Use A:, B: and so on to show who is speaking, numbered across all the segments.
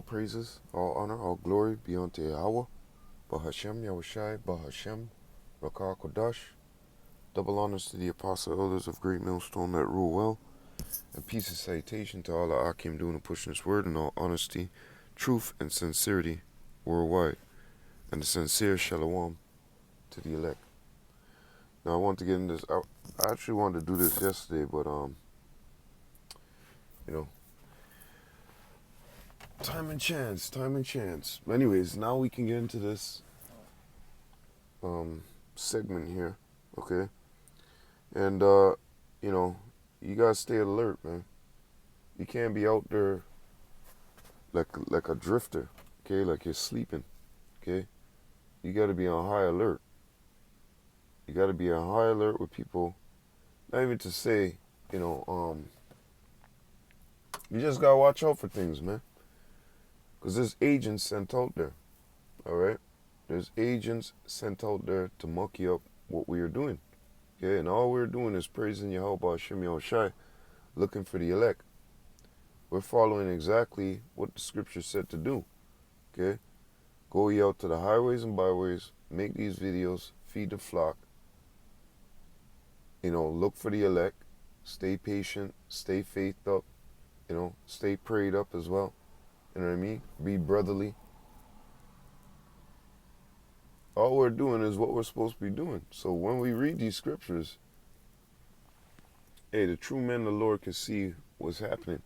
A: All praises, all honor, all glory be unto Yahweh, Bahashem Yahushai, Bahashem Rakah Kodash. Double honors to the apostle elders of Great Millstone that rule well, and peace and salutation to all the Akim doing and pushing this word in all honesty, truth, and sincerity worldwide, and a sincere shalom to the elect. Now I want to get into this. I actually wanted to do this yesterday, but time and chance. But anyways, now we can get into this segment here, okay? And you gotta stay alert, man. You can't be out there like a drifter, okay? Like you're sleeping, okay? You gotta be on high alert. You gotta be on high alert with people. Not even to say, you just gotta watch out for things, man. Because there's agents sent out there, all right? There's agents sent out there to muck you up what we are doing, okay? And all we're doing is praising Yahweh Hashem Yahushai, looking for the elect. We're following exactly what the scripture said to do, okay? Go ye out to the highways and byways, make these videos, feed the flock, look for the elect, stay patient, stay faithed up, stay prayed up as well. You know what I mean? Be brotherly. All we're doing is what we're supposed to be doing. So when we read these scriptures, hey, the true men of the Lord can see what's happening.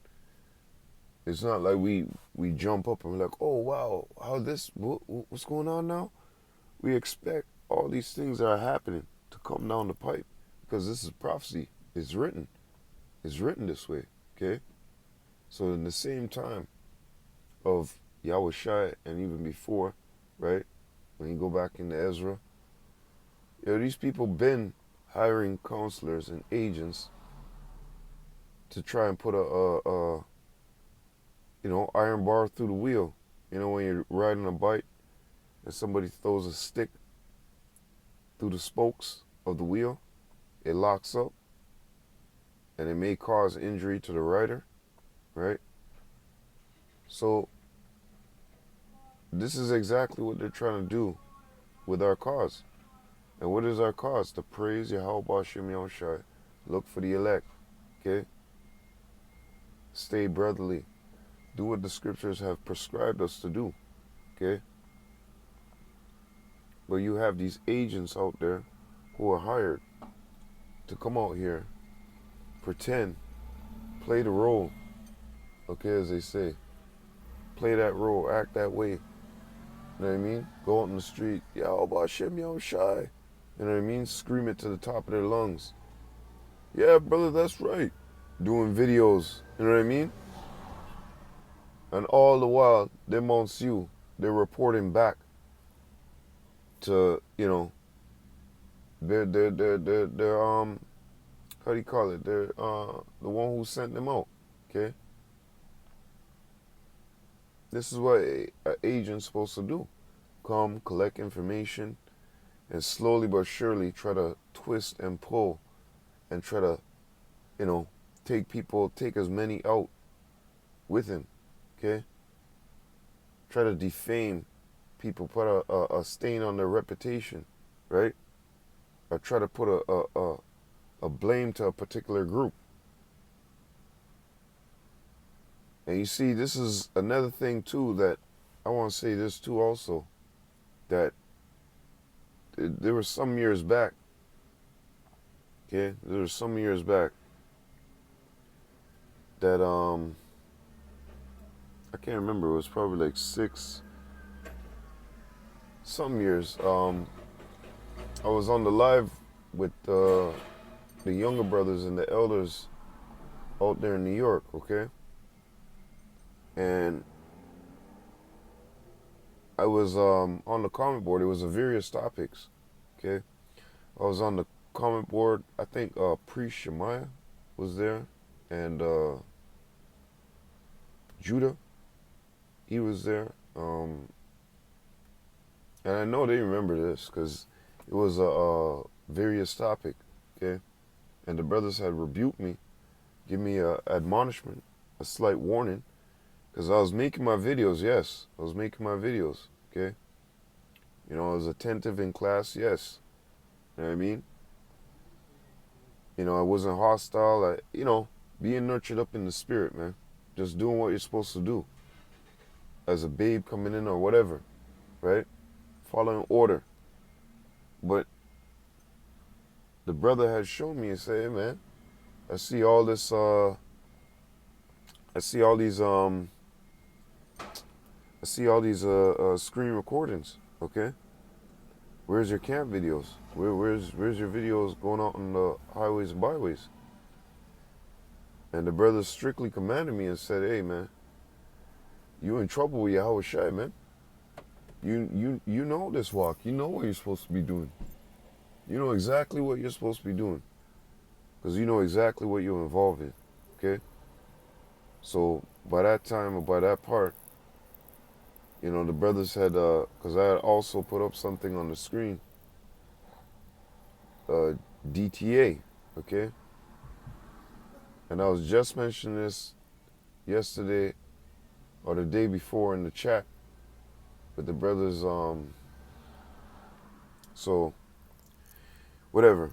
A: It's not like we jump up and we're like, oh, wow, what's going on now? We expect all these things that are happening to come down the pipe because this is prophecy. It's written. It's written this way, okay? So in the same time of Yahushai and even before, right, when you go back into Ezra, these people been hiring counselors and agents to try and put a iron bar through the wheel. When you're riding a bike and somebody throws a stick through the spokes of the wheel, it locks up and it may cause injury to the rider, right? So this is exactly what they're trying to do with our cause. And what is our cause? To praise Yahweh Hashem Yahushai. Look for the elect, okay? Stay brotherly. Do what the scriptures have prescribed us to do, okay? But you have these agents out there who are hired to come out here, pretend, play the role, okay, as they say. Play that role, act that way. You know what I mean? Go out in the street, Yahweh Hashem Yahushai. You know what I mean? Scream it to the top of their lungs. Yeah, brother, that's right. Doing videos, you know what I mean? And all the while, they're Monsieur, they're reporting back to, they're how do you call it? They're the one who sent them out, okay? This is what an agent's supposed to do. Come, collect information, and slowly but surely try to twist and pull and try to, take as many out with him, okay? Try to defame people, put a stain on their reputation, right? Or try to put a blame to a particular group. And you see, this is another thing too that I want to say this too also, that there were some years back, okay? There were some years back that I can't remember, it was probably like some years. I was on the live with the younger brothers and the elders out there in New York, okay? And I was on the comment board. It was various topics, okay? I was on the comment board. I think Priest Shemaiah was there, and Judah, he was there. And I know they remember this because it was a various topic, okay? And the brothers had rebuked me, give me a admonishment, a slight warning, Because I was making my videos, yes. I was making my videos, okay? You know, I was attentive in class, yes. You know what I mean? You know, I wasn't hostile. Being nurtured up in the spirit, man. Just doing what you're supposed to do. As a babe coming in or whatever, right? Following order. But the brother had shown me and said, hey, man, I see all this, I see all these, screen recordings, okay? Where's your camp videos? Where's your videos going out on the highways and byways? And the brother strictly commanded me and said, hey, man, you in trouble with Yahweh Shai, man. You know this walk. You know what you're supposed to be doing. You know exactly what you're supposed to be doing. Because you know exactly what you're involved in, okay? So by that time or by that part, you know, the brothers had, because I had also put up something on the screen, DTA, okay? And I was just mentioning this yesterday or the day before in the chat with the brothers, so whatever,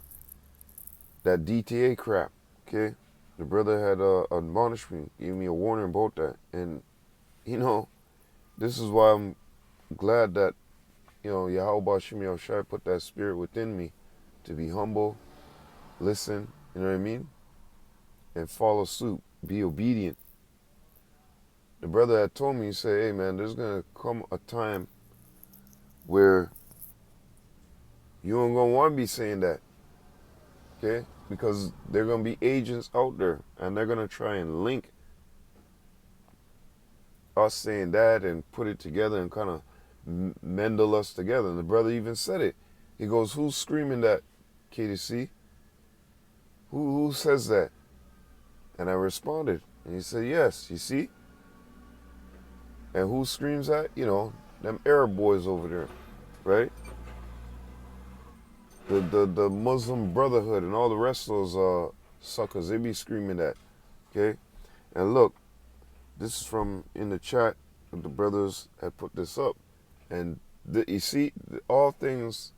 A: that DTA crap, okay? The brother had admonished me, gave me a warning about that. And, you know, this is why I'm glad that, you know, Yahweh Shem Yahushai put that spirit within me to be humble, listen, you know what I mean? And follow suit, be obedient. The brother had told me, he said, hey man, there's going to come a time where you ain't going to want to be saying that, okay? Because there are going to be agents out there and they're going to try and link us saying that and put it together and kind of mendel us together. And the brother even said it. He goes, who's screaming that, KDC? Who says that? And I responded. And he said, yes, you see? And who screams that? You know, them Arab boys over there, right? The Muslim Brotherhood and all the rest of those suckers, they be screaming that, okay? And look, this is from in the chat, the brothers had put this up. And you see, all things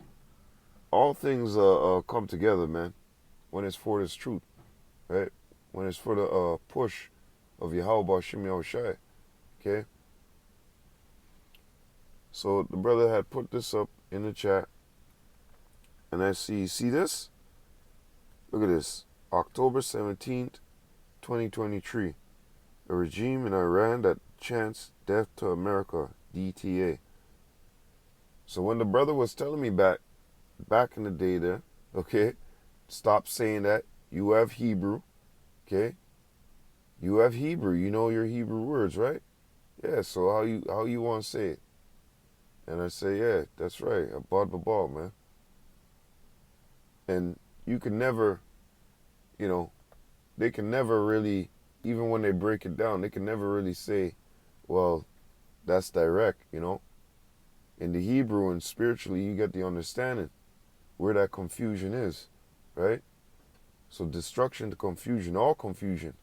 A: come together, man, when it's for this truth, right? When it's for the push of Yahweh Shem Yahushai, okay? So the brother had put this up in the chat, and I see this? Look at this. October 17th, 2023. A regime in Iran that chants death to America, DTA. So when the brother was telling me back in the day there, okay, stop saying that. You have Hebrew, okay? You have Hebrew. You know your Hebrew words, right? Yeah, so how you want to say it? And I say, yeah, that's right. Abad Babal, man. And you can never, you know, they can never really, even when they break it down, they can never really say, well, that's direct, you know. In the Hebrew and spiritually, you get the understanding where that confusion is, right? So destruction to confusion, all confusion,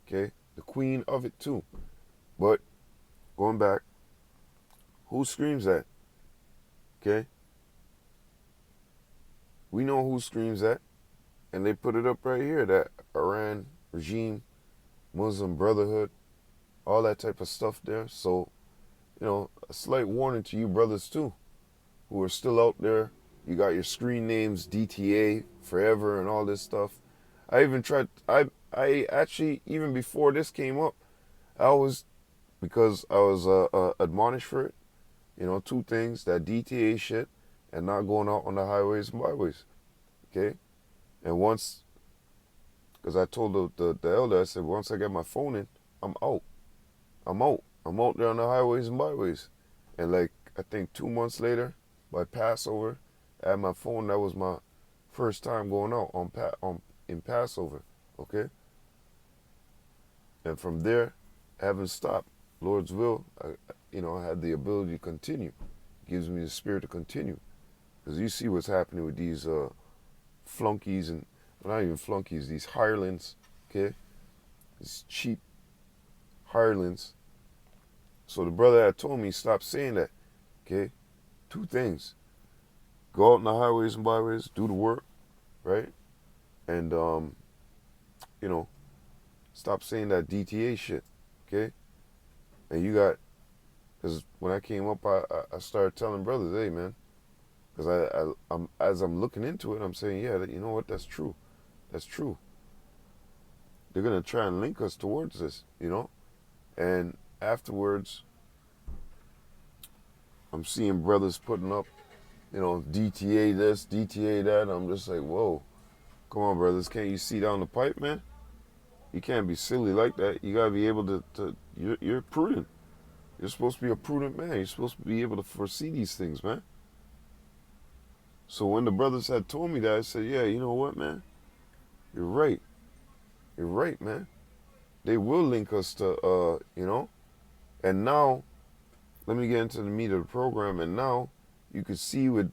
A: okay? The queen of it too. But going back, who screams that? Okay? We know who screams that. And they put it up right here, that Iran regime, Muslim Brotherhood, all that type of stuff there. So, you know, a slight warning to you brothers too, who are still out there. You got your screen names, DTA, forever, and all this stuff. I even tried, I actually, even before this came up, because I was admonished for it, you know, two things, that DTA shit and not going out on the highways and byways, okay? And once, because I told the elder, I said, once I get my phone in, I'm out. I'm out there on the highways and byways. And like, I think 2 months later, by Passover, I had my phone. That was my first time going out in Passover, okay? And from there, I haven't stopped. Lord's will, I had the ability to continue. It gives me the spirit to continue. Because you see what's happening with these flunkies, and well, not even flunkies, these hirelings, okay? These cheap hirelings So the brother had told me, stop saying that. Okay? Two things. Go out in the highways and byways, do the work, right? And, you know, stop saying that DTA shit. Okay? And you got, because when I came up, I started telling brothers, hey, man, because as I'm looking into it, I'm saying, yeah, you know what, that's true. That's true. They're going to try and link us towards this, you know? And afterwards, I'm seeing brothers putting up, you know, DTA this, DTA that. I'm just like, whoa, come on, brothers. Can't you see down the pipe, man? You can't be silly like that. You got to be able to you're prudent. You're supposed to be a prudent man. You're supposed to be able to foresee these things, man. So when the brothers had told me that, I said, yeah, you know what, man? You're right. You're right, man. They will link us to, you know? And now, let me get into the meat of the program. And now, you could see with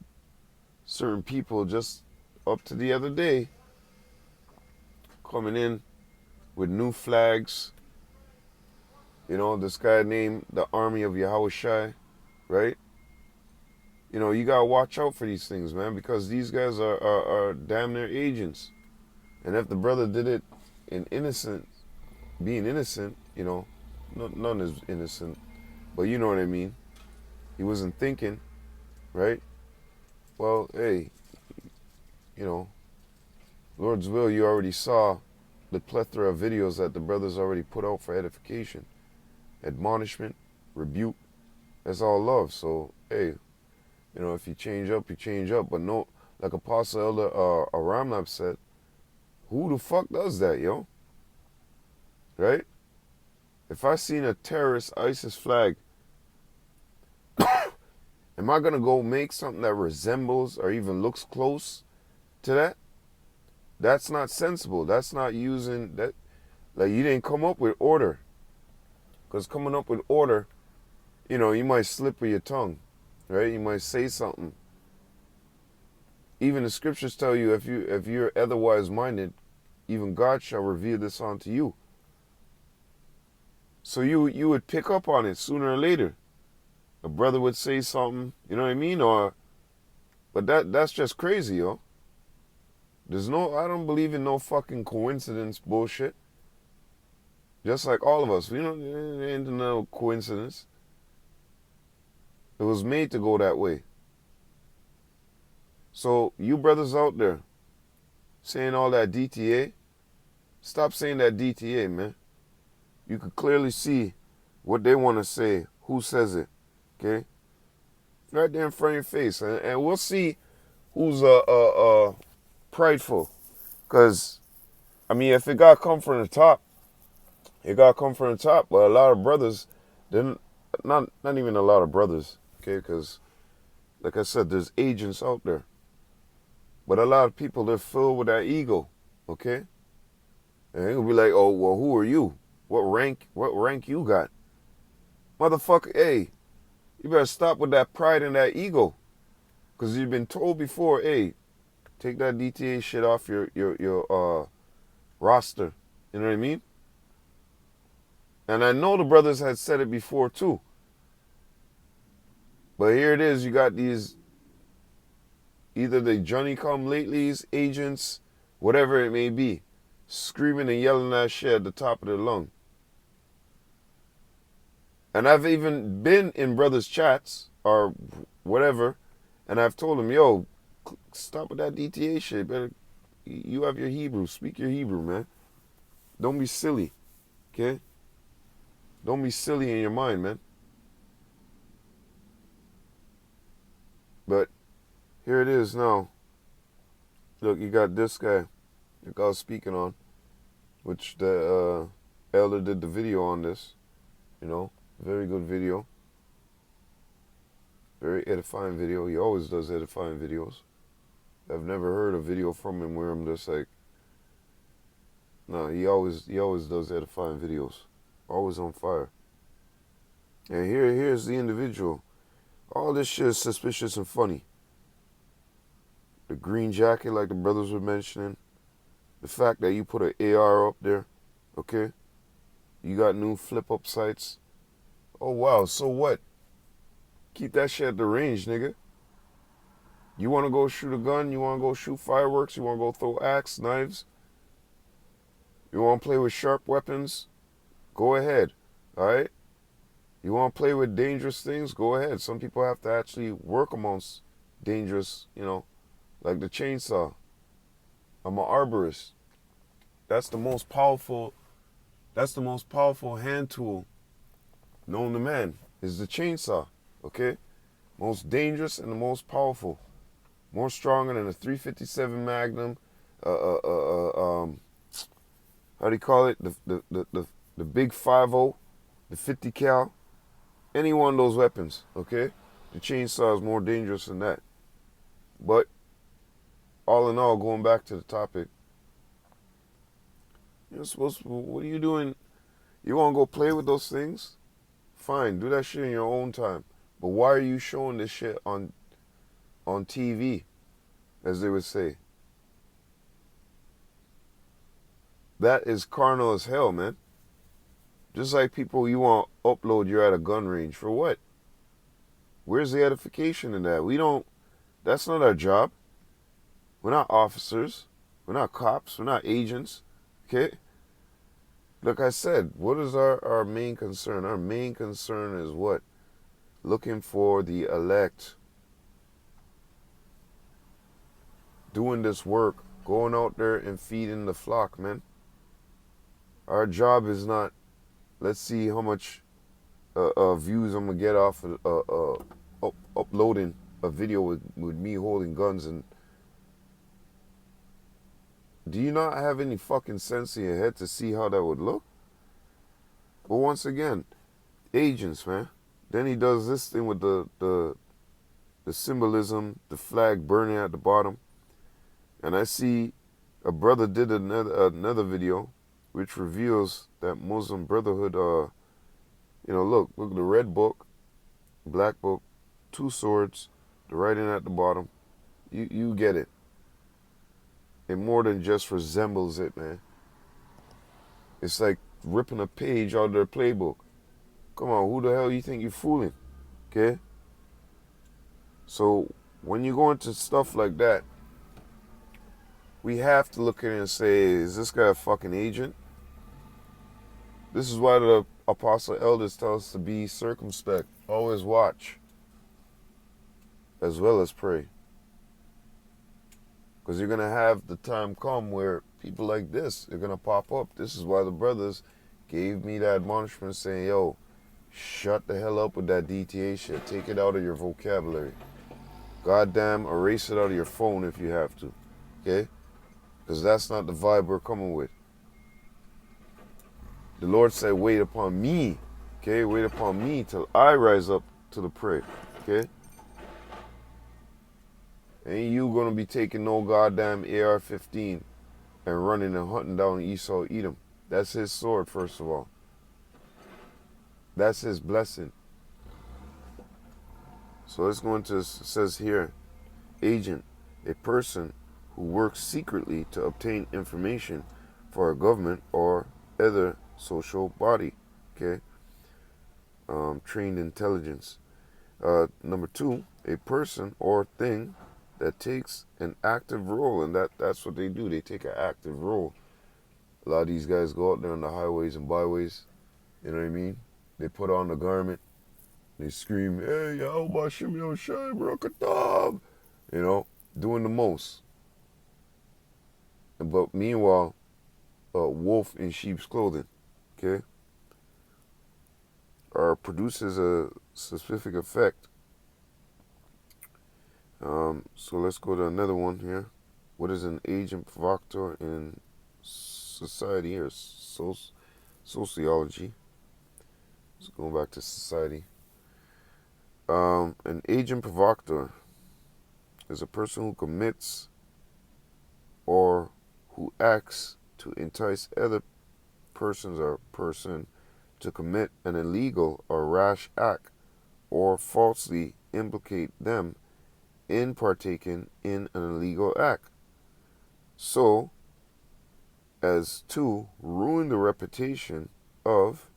A: certain people just up to the other day coming in with new flags. You know, this guy named the Army of Yahushai, right? You know, you got to watch out for these things, man, because these guys are damn near agents. And if the brother did it in being innocent, you know, none is innocent, but you know what I mean. He wasn't thinking, right? Well, hey, you know, Lord's will, you already saw the plethora of videos that the brothers already put out for edification, admonishment, rebuke. That's all love. So, hey, you know, if you change up, you change up. But no, like Apostle Elder Aramnab said, who the fuck does that, yo? Right? If I seen a terrorist ISIS flag, am I going to go make something that resembles or even looks close to that? That's not sensible. That's not using that. Like, you didn't come up with order. Because coming up with order, you know, you might slip with your tongue, right? You might say something. Even the scriptures tell you if you're otherwise minded, even God shall reveal this unto you. So you would pick up on it sooner or later. A brother would say something, you know what I mean? But that's just crazy, yo. I don't believe in no fucking coincidence bullshit. Just like all of us, we don't ain't no coincidence. It was made to go that way. So you brothers out there saying all that DTA, stop saying that DTA, man. You could clearly see what they want to say, who says it, okay? Right there in front of your face. And we'll see who's prideful. Because, I mean, if it got to come from the top, it got to come from the top. But a lot of brothers, not even a lot of brothers, okay? Because, like I said, there's agents out there. But a lot of people, they're filled with that ego, okay? And they'll be like, oh, well, who are you? What rank you got? Motherfucker, hey, you better stop with that pride and that ego. Because you've been told before, hey, take that DTA shit off your roster. You know what I mean? And I know the brothers had said it before too. But here it is, you got these, either the Johnny-come-latelys, agents, whatever it may be, screaming and yelling that shit at the top of their lung. And I've even been in brothers' chats or whatever, and I've told them, yo, stop with that DTA shit. Better, you have your Hebrew. Speak your Hebrew, man. Don't be silly, okay? Don't be silly in your mind, man. But here it is now. Look, you got this guy that I was speaking on, which the elder did the video on this, you know. Very good video. Very edifying video. He always does edifying videos. I've never heard a video from him where I'm just like, no, he always does edifying videos. Always on fire. And here's the individual. All this shit is suspicious and funny. The green jacket, like the brothers were mentioning. The fact that you put an AR up there, okay? You got new flip-up sights. Oh wow, so what? Keep that shit at the range, nigga. You want to go shoot a gun? You want to go shoot fireworks? You want to go throw axe, knives? You want to play with sharp weapons? Go ahead. All right? You want to play with dangerous things? Go ahead. Some people have to actually work amongst dangerous, like the chainsaw. I'm an arborist. That's the most powerful. That's the most powerful hand tool known to man. Is the chainsaw. Okay? Most dangerous and the most powerful. More stronger than a 357 Magnum. How do you call it? The big 50, the 50 cal. Any one of those weapons. Okay? The chainsaw is more dangerous than that. But all in all, going back to the topic, you're supposed to, what are you doing? You want to go play with those things? Fine, do that shit in your own time. But why are you showing this shit on TV, as they would say? That is carnal as hell, man. Just like people you want to upload, you're at a gun range. For what? Where's the edification in that? That's not our job. We're not officers. We're not cops. We're not agents. Okay? Like I said, what is our main concern? Our main concern is what? Looking for the elect. Doing this work. Going out there and feeding the flock, man. Our job is not, let's see how much views I'm going to get off of uploading a video with me holding guns. And do you not have any fucking sense in your head to see how that would look? But once again, agents, man. Then he does this thing with the symbolism, the flag burning at the bottom. And I see a brother did another video which reveals that Muslim Brotherhood, look at the red book, black book, 2 swords, the writing at the bottom. You get it. It more than just resembles it, man. It's like ripping a page out of their playbook. Come on, who the hell you think you're fooling? Okay? So when you go into stuff like that, we have to look at it and say, is this guy a fucking agent? This is why the apostle elders tell us to be circumspect. Always watch. As well as pray. Because you're going to have the time come where people like this are going to pop up. This is why the brothers gave me that admonishment saying, yo, shut the hell up with that DTA shit. Take it out of your vocabulary. Goddamn, erase it out of your phone if you have to. Okay? Because that's not the vibe we're coming with. The Lord said, wait upon me. Okay? Wait upon me till I rise up to the prey. Okay? Ain't you going to be taking no goddamn AR-15 and running and hunting down Esau Edom. That's his sword, first of all. That's his blessing. So let's go into, it says here, agent, a person who works secretly to obtain information for a government or other social body. Okay? Trained intelligence. Number 2, a person or thing that takes an active role, and that's what they do. They take an active role. A lot of these guys go out there on the highways and byways, you know what I mean? They put on the garment, they scream, hey, Yahweh Shem Yoshai Barakatam, you know, doing the most. But meanwhile, a wolf in sheep's clothing, okay, produces a specific effect. So let's go to another one here. What is an agent provocateur in society or sociology? Let's go back to society. An agent provocateur is a person who commits or who acts to entice other persons or person to commit an illegal or rash act or falsely implicate them in partaking in an illegal act, so as to ruin the reputation of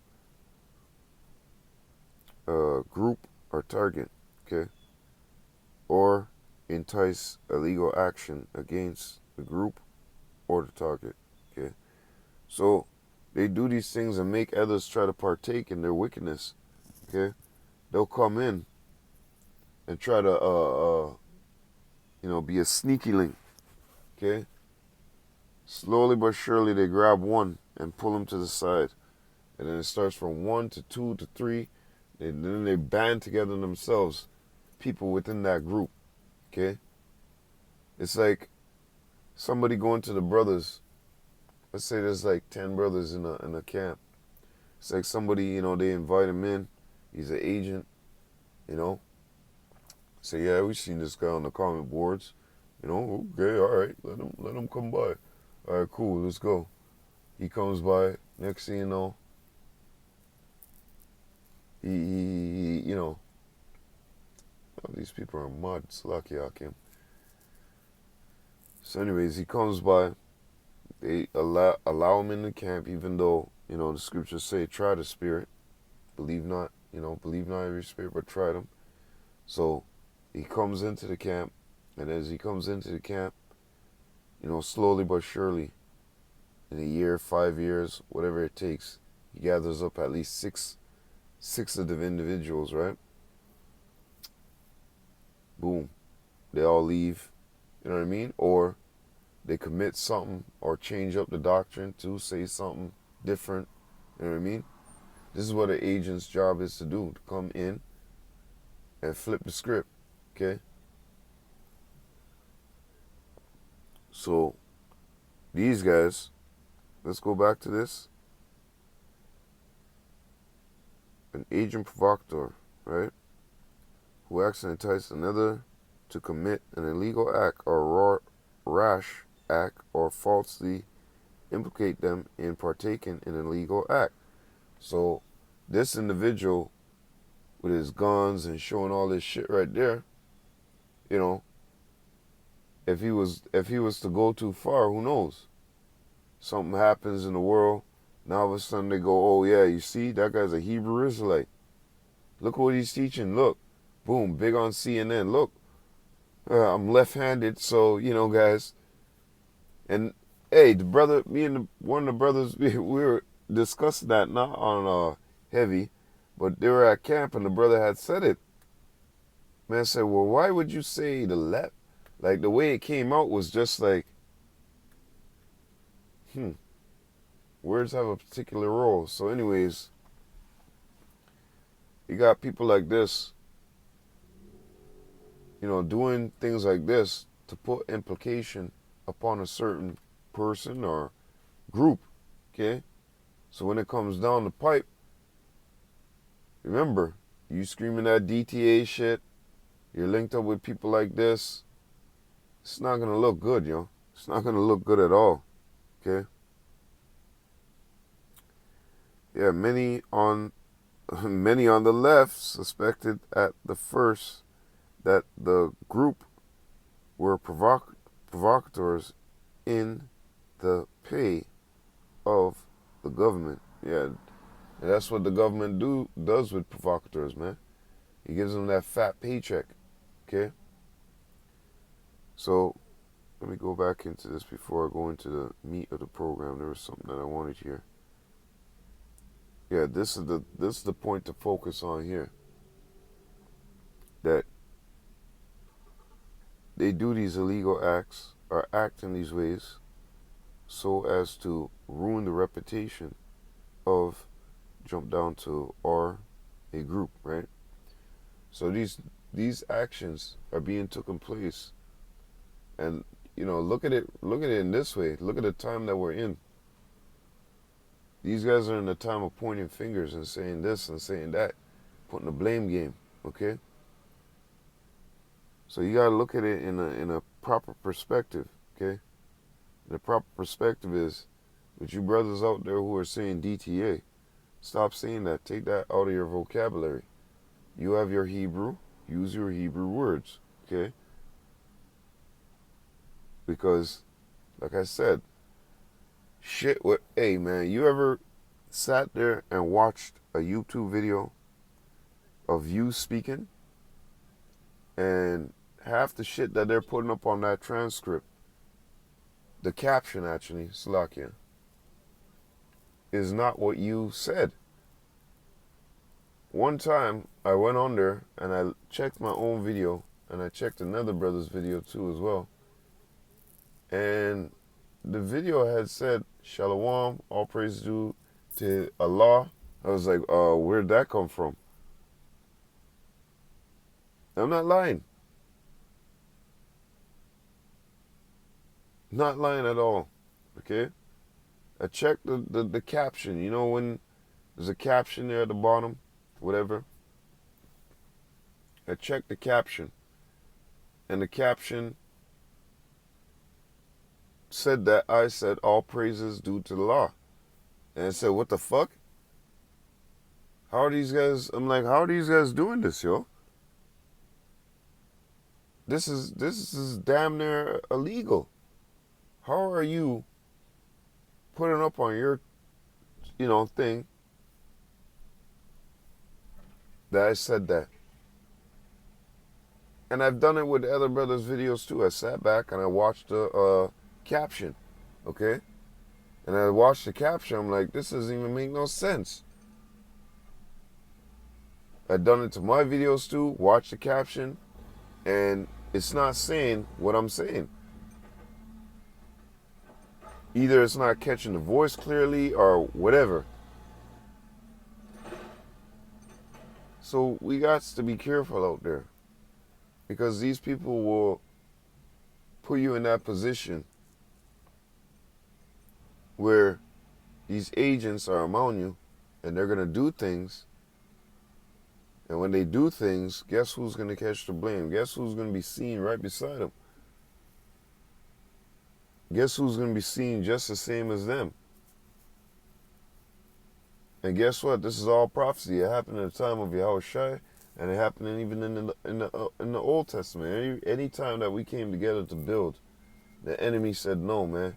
A: group or target, okay, or entice illegal action against the group or the target, okay. So they do these things and make others try to partake in their wickedness, okay. They'll come in and try to, be a sneaky link, okay. Slowly but surely they grab one and pull him to the side, and then it starts from 1 to 2 to 3. Then they band together themselves, people within that group, okay? It's like somebody going to the brothers. Let's say there's like 10 brothers in a camp. It's like somebody, they invite him in. He's an agent, you know. Say, yeah, we've seen this guy on the comment boards. Okay, all right, let him come by. All right, cool, let's go. He comes by. Next thing you know, he oh, these people are mud. Slakiakim. So, anyways, he comes by. They allow him in the camp, even though the scriptures say try the spirit, believe not every spirit, but try them. So he comes into the camp, and as he comes into the camp, slowly but surely, in a year, 5 years, whatever it takes, he gathers up at least six of the individuals, right? Boom. They all leave, you know what I mean? Or they commit something or change up the doctrine to say something different, you know what I mean? This is what an agent's job is to do, to come in and flip the script, okay? So these guys, let's go back to this. An agent provocateur, right? Who acts and entices another to commit an illegal act or rash act or falsely implicate them in partaking in an illegal act. So this individual with his guns and showing all this shit right there, if he was to go too far, who knows? Something happens in the world, now all of a sudden they go, oh yeah, you see, that guy's a Hebrew Israelite. Look what he's teaching. Look, boom, big on CNN. Look, I'm left-handed, so guys. And hey, the brother, me and one of the brothers, we were discussing that, not on heavy, but they were at camp and the brother had said it. Man said, well, why would you say the left? Like, the way it came out was just like, words have a particular role. So anyways, you got people like this, doing things like this to put implication upon a certain person or group, okay? So when it comes down the pipe, remember, you screaming that DTA shit, you're linked up with people like this, it's not going to look good, yo. It's not going to look good at all, okay? Yeah, many on the left suspected at the first that the group were provocateurs in the pay of the government. Yeah, and that's what the government does with provocateurs, man. He gives them that fat paycheck, okay? So let me go back into this before I go into the meat of the program. There was something that I wanted here. Yeah, this is the point to focus on here. That they do these illegal acts or act in these ways so as to ruin the reputation of, jump down to, or a group, right? So these actions are being taken place, and look at it in this way. Look at the time that we're in. These guys are in the time of pointing fingers and saying this and saying that, putting a blame game, okay? So you gotta look at it in a proper perspective, okay? And the proper perspective is, with you brothers out there who are saying DTA, stop saying that. Take that out of your vocabulary. You have your Hebrew, use your Hebrew words, okay? Because, like I said, hey man, you ever sat there and watched a YouTube video of you speaking, and half the shit that they're putting up on that transcript, the caption actually, Slakia, is not what you said. One time I went on there and I checked my own video and I checked another brother's video too as well. And the video had said, Shalom, all praise due to Allah. I was like, where'd that come from? I'm not lying. Not lying at all. Okay? I checked the caption. You know when there's a caption there at the bottom? Whatever. I checked the caption. And the caption said that I said all praises due to the law. And I said, what the fuck? How are these guys? I'm like, how are these guys doing this, yo? This is damn near illegal. How are you putting up on your, thing that I said that? And I've done it with other brothers' videos too. I sat back and I watched the caption, okay? And I watched the caption. I'm like, this doesn't even make no sense. I've done it to my videos too. Watch the caption, and it's not saying what I'm saying. Either it's not catching the voice clearly or whatever. So we got to be careful out there, because these people will put you in that position where these agents are among you and they're going to do things. And when they do things, guess who's going to catch the blame? Guess who's going to be seen right beside them? Guess who's going to be seen just the same as them? And guess what? This is all prophecy. It happened in the time of Yahushua, and it happened even in the Old Testament. Any time that we came together to build, the enemy said, "No, man,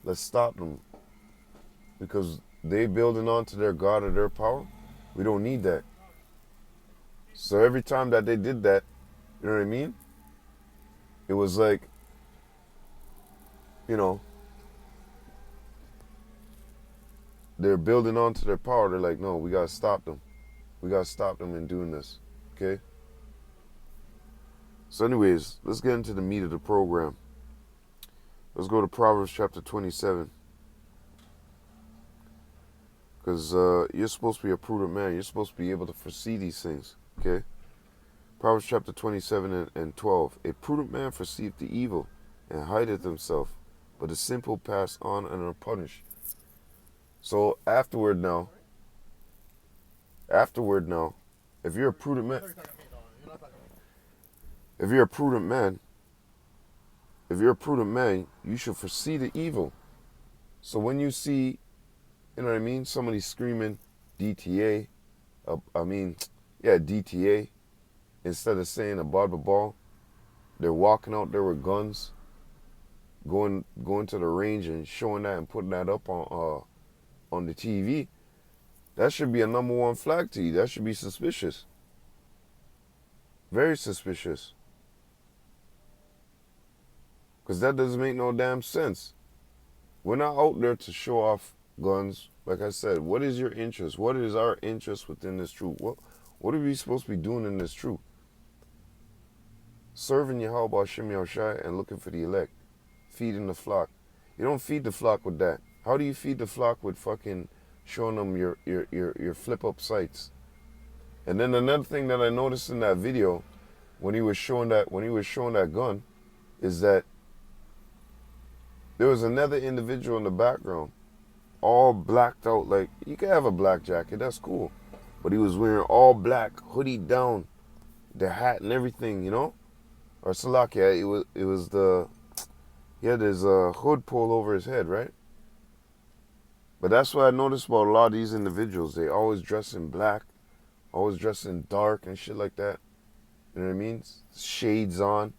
A: let's stop them, because they building onto their God or their power. We don't need that." So every time that they did that, you know what I mean? It was like, they're building onto their power. They're like, no, we got to stop them. We got to stop them in doing this, okay? So anyways, let's get into the meat of the program. Let's go to Proverbs chapter 27. Because you're supposed to be a prudent man. You're supposed to be able to foresee these things, okay? Proverbs chapter 27 and 12. A prudent man foreseeth the evil and hideth himself, but the simple pass on and are punished. So afterward now, if you're a prudent man, you should foresee the evil. So when you see, somebody screaming DTA, DTA, instead of saying a ball, they're walking out there with guns, going to the range and showing that and putting that up on the TV. That should be a number one flag to you. That should be suspicious. Very suspicious. Because that doesn't make no damn sense. We're not out there to show off guns. Like I said, what is your interest? What is our interest within this truth? What are we supposed to be doing in this truth? Serving Yahweh Hashem Yahushai and looking for the elect. Feeding the flock. You don't feed the flock with that. How do you feed the flock with fucking showing them your flip up sites? And then another thing that I noticed in that video, when he was showing that gun, is that there was another individual in the background, all blacked out. Like, you can have a black jacket, that's cool, but he was wearing all black, hoodie down, the hat and everything, Or Salakia, he had his hood pulled over his head, right? But that's what I noticed about a lot of these individuals. They always dress in black, always dress in dark and shit like that. You know what I mean? Shades on.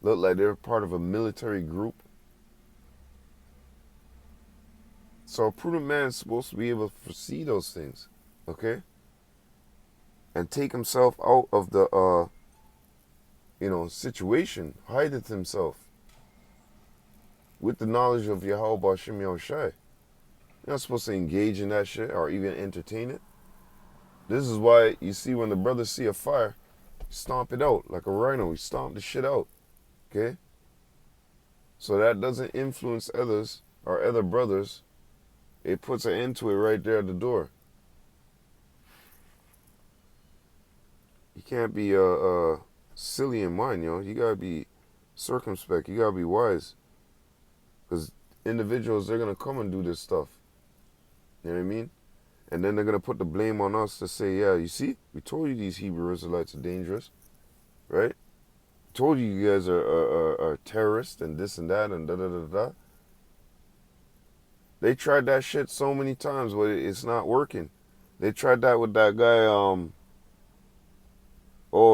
A: Look like they're part of a military group. So a prudent man is supposed to be able to foresee those things, okay? and take himself out of the situation, hideth himself with the knowledge of Yahweh Bashim Yahushai. You're not supposed to engage in that shit or even entertain it. This is why you see when the brothers see a fire, stomp it out like a rhino. We stomp the shit out. Okay? So that doesn't influence others or other brothers. It puts an end to it right there at the door. You can't be silly in mind, yo. You gotta be circumspect. You gotta be wise. Because individuals, they're gonna come and do this stuff. You know what I mean? And then they're gonna put the blame on us to say, yeah, you see, we told you these Hebrew Israelites are dangerous, right? Told you guys are terrorists and this and that and da da da da. They tried that shit so many times, but it's not working. They tried that with that guy.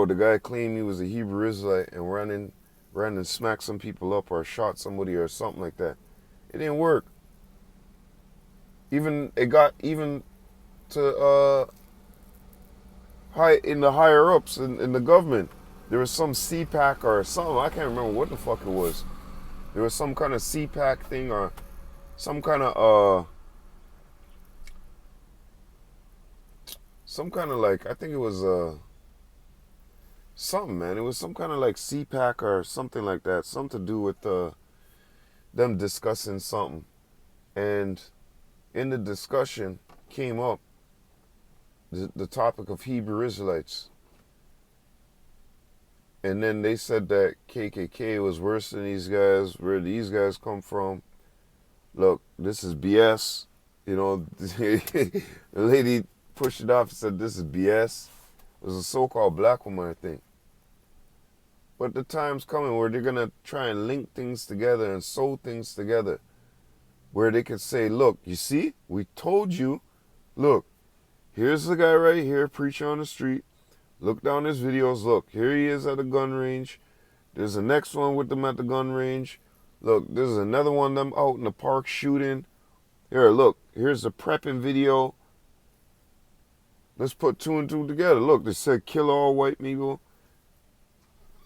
A: The guy claimed he was a Hebrew Israelite and ran and smacked some people up or shot somebody or something like that. It didn't work. It got to in the higher ups in the government. There was some CPAC or something. I can't remember what the fuck it was. There was some kind of CPAC thing or some kind of like, I think it was something, man. It was some kind of like CPAC or something like that. Something to do with them discussing something. And in the discussion came up the topic of Hebrew Israelites. And then they said that KKK was worse than these guys. Where these guys come from? Look, this is BS. You know, the lady pushed it off and said this is BS. It was a so-called black woman, I think. But the time's coming where they're going to try and link things together and sew things together. Where they could say, look, you see, we told you, look, here's the guy right here preaching on the street. Look down his videos. Look, here he is at the gun range. There's the next one with them at the gun range. Look, there's another one of them out in the park shooting. Here, look, here's the prepping video. Let's put two and two together. Look, they said kill all white people.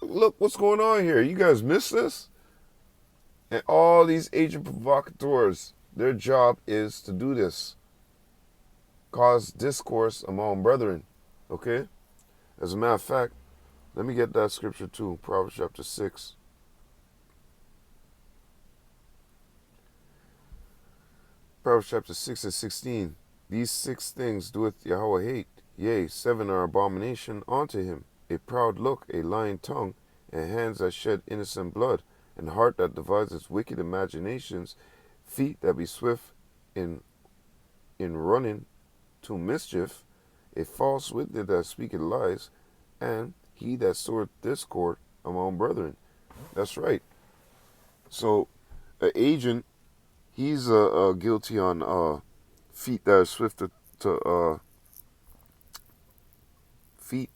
A: Look what's going on here. You guys miss this? And all these agent provocateurs, their job is to do this. Cause discourse among brethren. Okay? As a matter of fact, let me get that scripture too. Proverbs chapter 6. Proverbs chapter 6 and 16. These 6 things doeth Yahweh hate. Yea, 7 are abomination unto him. A proud look, a lying tongue, and hands that shed innocent blood, and heart that devises wicked imaginations, feet that be swift in running to mischief, a false witness that speaketh lies, and he that soweth discord among brethren. That's right. So, an agent, he's guilty on feet that are swift to feet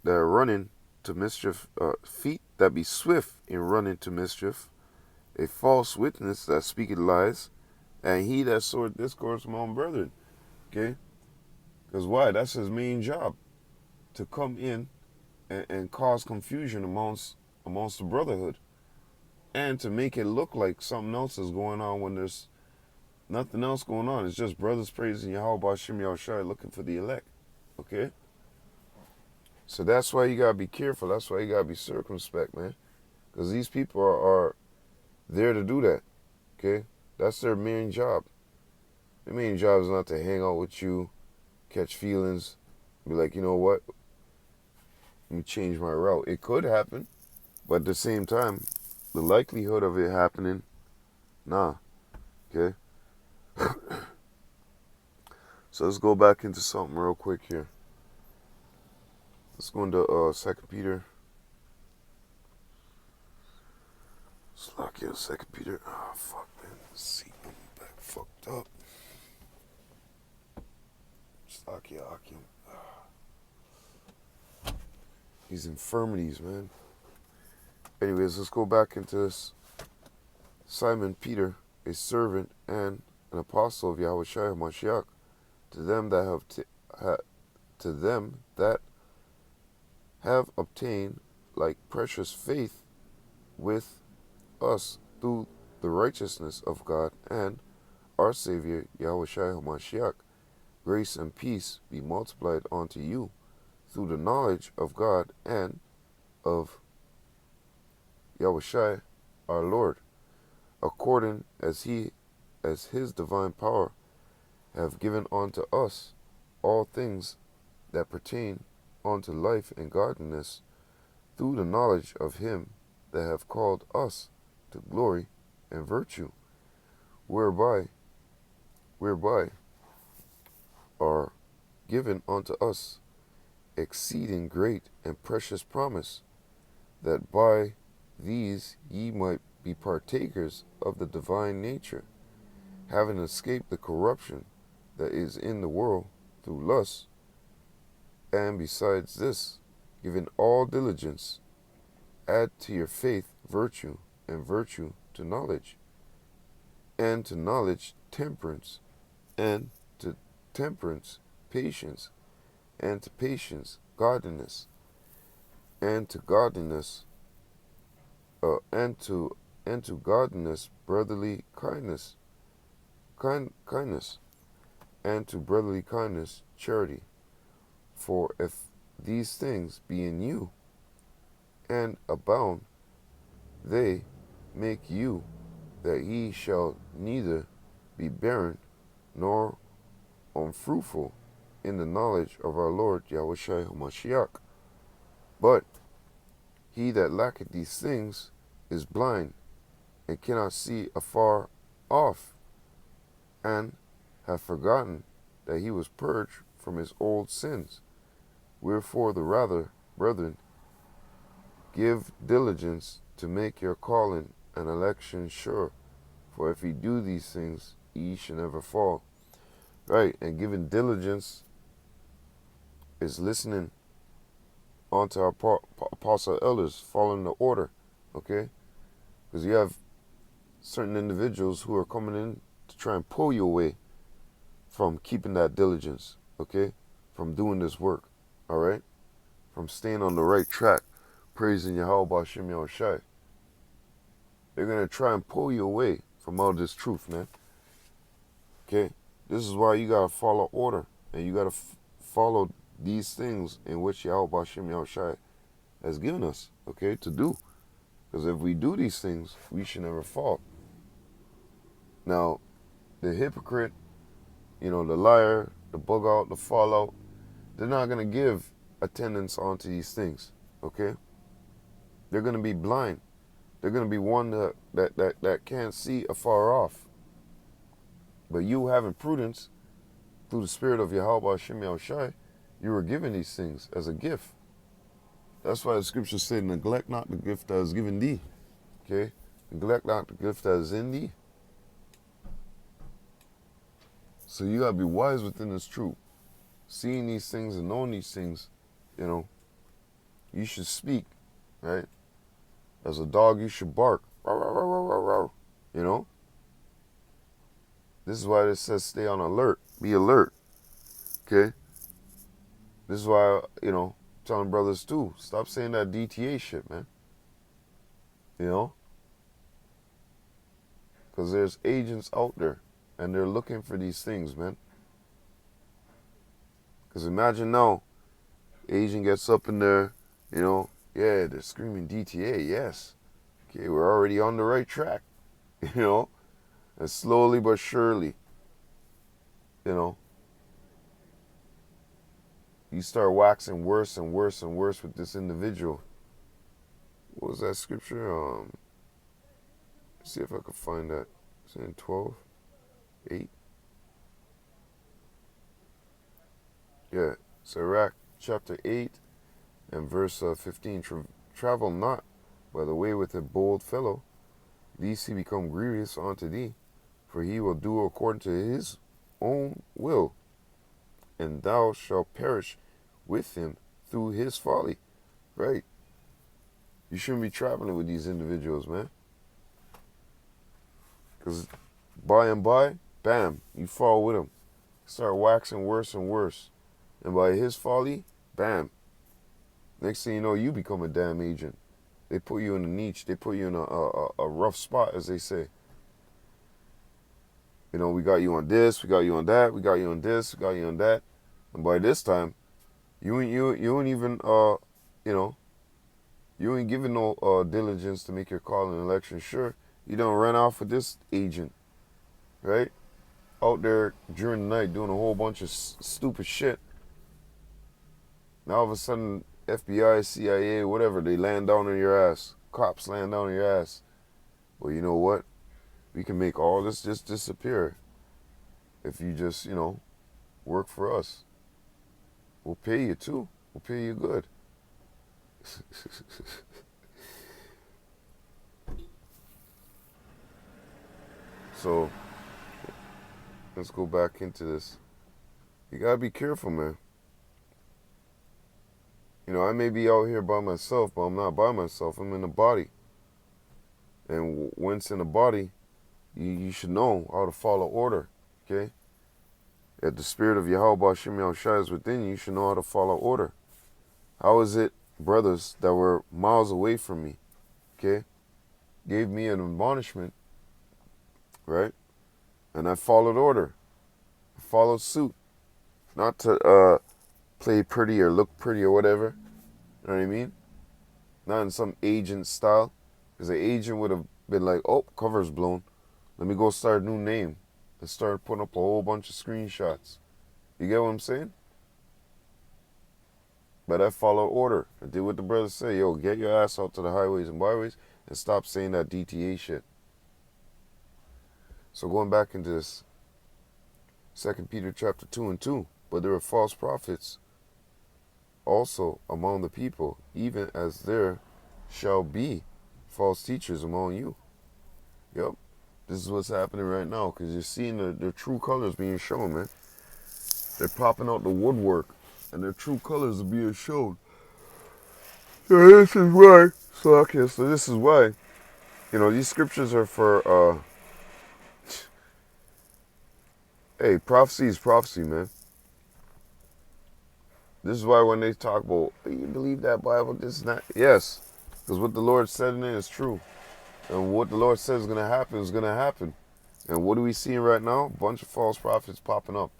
A: that are running to mischief, feet that be swift in running to mischief, a false witness that speaketh lies, and he that soweth discord among brethren. Okay? Because why? That's his main job. To come in and cause confusion amongst the brotherhood. And to make it look like something else is going on when there's nothing else going on. It's just brothers praising Yahweh Bashim Yahushai looking for the elect. Okay? So that's why you got to be careful. That's why you got to be circumspect, man. Because these people are there to do that. Okay? That's their main job. Their main job is not to hang out with you, catch feelings, be like, you know what? Let me change my route. It could happen, but at the same time, the likelihood of it happening, nah. Okay? So let's go back into something real quick here. Let's go into 2 Peter. Slakia, 2 Peter. Oh, fuck, man. Let's see. I'm back fucked up. Slakia, Akim. These infirmities, man. Anyways, let's go back into this. Simon Peter, a servant and an apostle of Yahweh Shai Mashiach, to them that have to them that have obtained like precious faith with us through the righteousness of God and our Savior Yahushua HaMashiach, grace and peace be multiplied unto you through the knowledge of God and of Yahushua our Lord, according as his divine power have given unto us all things that pertain unto life and godliness, through the knowledge of him that have called us to glory and virtue, whereby are given unto us exceeding great and precious promise, that by these ye might be partakers of the divine nature, having escaped the corruption that is in the world through lust, and besides this, giving all diligence, add to your faith virtue, and virtue to knowledge, and to knowledge temperance, and to temperance patience, and to patience godliness, and to godliness and to godliness brotherly kindness, kindness, and to brotherly kindness charity. For if these things be in you and abound, they make you that ye shall neither be barren nor unfruitful in the knowledge of our Lord Yahushua HaMashiach. But he that lacketh these things is blind, and cannot see afar off, and hath forgotten that he was purged from his old sins. Wherefore the rather, brethren, give diligence to make your calling and election sure. For if ye do these things, ye shall never fall. Right, and giving diligence is listening onto our apostle elders, following the order, okay? Because you have certain individuals who are coming in to try and pull you away from keeping that diligence, okay? From doing this work, all right? From staying on the right track, praising Yahweh B'Shem Yahushai. They're going to try and pull you away from all this truth, man. Okay? This is why you got to follow order, and you got to follow these things in which Yahweh B'Shem Yahushai has given us, okay, to do. Because if we do these things, we should never fall. Now, the hypocrite, the liar, the bug out, the fallout, they're not going to give attendance onto these things, okay? They're going to be blind. They're going to be one that can't see afar off. But you having prudence through the spirit of Yahweh Hashem Yahushai, you were given these things as a gift. That's why the scripture said, neglect not the gift that is given thee. Okay? Neglect not the gift that is in thee. So you got to be wise within this truth. Seeing these things and knowing these things, you should speak, right? As a dog, you should bark. This is why it says stay on alert. Be alert. Okay? This is why, telling brothers too, stop saying that DTA shit, man. Because there's agents out there, and they're looking for these things, man. Because imagine now, agent gets up in there, yeah, they're screaming DTA, yes. Okay, we're already on the right track, and slowly but surely, you start waxing worse and worse and worse with this individual. What was that scripture? Let's see if I can find that. It's in 12:8. Yeah, Sirach chapter 8 and verse 15. Travel not by the way with a bold fellow, lest he become grievous unto thee, for he will do according to his own will, and thou shalt perish with him through his folly. Right? You shouldn't be traveling with these individuals, man. Because by and by, bam, you fall with them. Start waxing worse and worse. And by his folly, bam. Next thing you know, you become a damn agent. They put you in a niche. They put you in a rough spot, as they say. You know, we got you on this, we got you on that, we got you on this, we got you on that. And by this time, you ain't even you know, you ain't giving no diligence to make your call in an election. Sure, you don't run off with this agent, right? Out there during the night doing a whole bunch of stupid shit. Now all of a sudden, FBI, CIA, whatever, they land down on your ass. Cops land down on your ass. Well, you know what? We can make all this just disappear if you just, you know, work for us. We'll pay you too. We'll pay you good. So, let's go back into this. You gotta be careful, man. You know, I may be out here by myself, but I'm not by myself. I'm in a body. And once in a body, you should know how to follow order, okay? If the spirit of Yahweh Shem Yahushua is within you, you should know how to follow order. How is it brothers that were miles away from me, okay, gave me an admonishment, right? And I followed order. I followed suit. Not to play pretty or look pretty or whatever. You know what I mean? Not in some agent style. Because the agent would have been like, oh, cover's blown. Let me go start a new name. And start putting up a whole bunch of screenshots. You get what I'm saying? But I followed order. I did what the brothers say. Yo, get your ass out to the highways and byways and stop saying that DTA shit. So going back into this, 2 Peter chapter 2 and 2. But there are false prophets also among the people, even as there shall be false teachers among you. Yep. This is what's happening right now, because you're seeing the true colors being shown, man. They're popping out the woodwork, and their true colors are being shown. So this is why. So this is why. You know, these scriptures are for, hey, prophecy is prophecy, man. This is why when they talk about, you believe that Bible, this and that. Yes, because what the Lord said in it is true. And what the Lord says is going to happen is going to happen. And what are we seeing right now? A bunch of false prophets popping up.